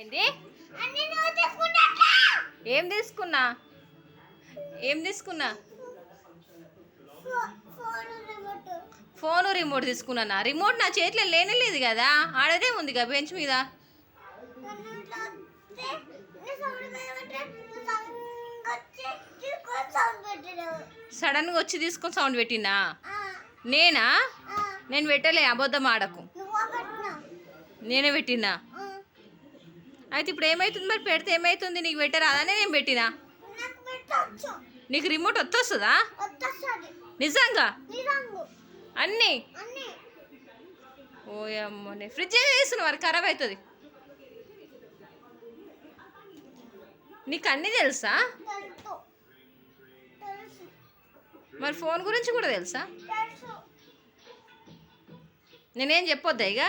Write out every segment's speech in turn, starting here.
ఏంది? ఏం తీసుకున్నా? ఏం తీసుకున్నా? Phone remote తీసుకున్నానా? రిమోట్ నా చేతిలో లేనేలేదు కదా, ఆడదే ఉంది కదా బెంచ్ మీద. సడన్గా వచ్చి తీసుకొని సౌండ్ పెట్టినా? నేనా? నేను పెట్టలే, అబద్ధం ఆడకు. నేనే పెట్టినా? అయితే ఇప్పుడు ఏమవుతుంది మరి? పెడితే ఏమవుతుంది? నీకు పెట్టరాదనే నేను పెట్టినా. నీకు రిమోట్ వస్తుందా? నిజంగా అన్నీ? ఓ అమ్మనే, ఫ్రిడ్జ్ వేస్తున్నావు, మరి ఖరాబ్ అవుతుంది. నీకు అన్నీ తెలుసా? మరి ఫోన్ గురించి కూడా తెలుసా? నేనేం చెప్పొద్దా ఇక?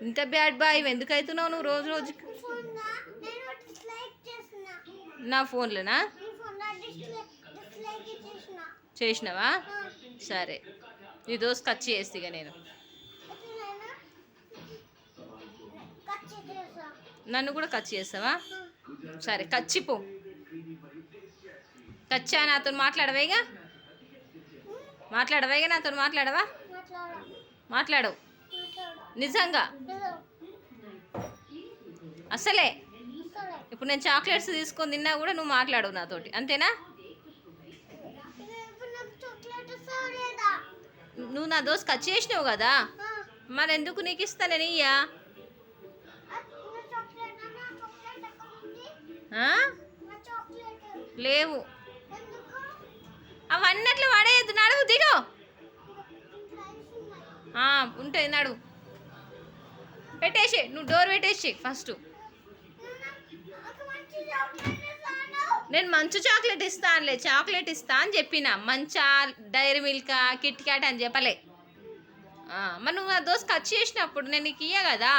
ఇంత బ్యాడ్ బాయ్ ఎందుకు అవుతున్నావు నువ్వు రోజు రోజుకి? నా ఫోన్లోనా చేసినావా? సరే, నీ దోస్త్ ఖర్చు చేస్తే ఇక నేను నన్ను కూడా ఖర్చు చేస్తావా? సరే, ఖర్చిపో. ఖర్చా నాతో మాట్లాడవేగా? మాట్లాడవేగా నాతో? మాట్లాడవా? మాట్లాడవు నిజంగా? అసలే ఇప్పుడు నేను చాక్లెట్స్ తీసుకొని తిన్నా కూడా నువ్వు మాట్లాడవు నాతోటి, అంతేనా? నువ్వు నా దోస్త్ ఖర్చు చేసినావు కదా, మరి ఎందుకు నీకు ఇస్తా నేను? ఇయ్యా లేవు అవన్నీ అట్లా పడేయద్దు. నడువు, దిగో. ఉంటుంది, నడువు. పెట్టేసి, నువ్వు డోర్ పెట్టేసి ఫస్ట్. నేను మంచు చాక్లెట్ ఇస్తానులే, చాక్లెట్ ఇస్తా అని చెప్పిన. మంచా, డైరీ మిల్క్, కిట్ క్యాట్ అని చెప్పలే. మరి నువ్వు నా దోస్త్ ఖర్చు చేసినప్పుడు నేను నీకు ఇయ్య కదా.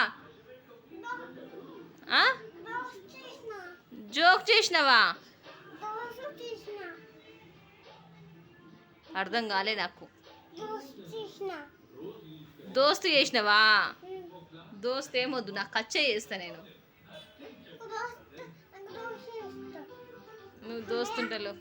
జోక్ చేసినావా? అర్థం కాలే నాకు. దోస్తు చేసినావా? దోస్త్ ఏమొద్దు, నాకు ఖర్చే చేస్తా నేను. నువ్వు దోస్తుంటలో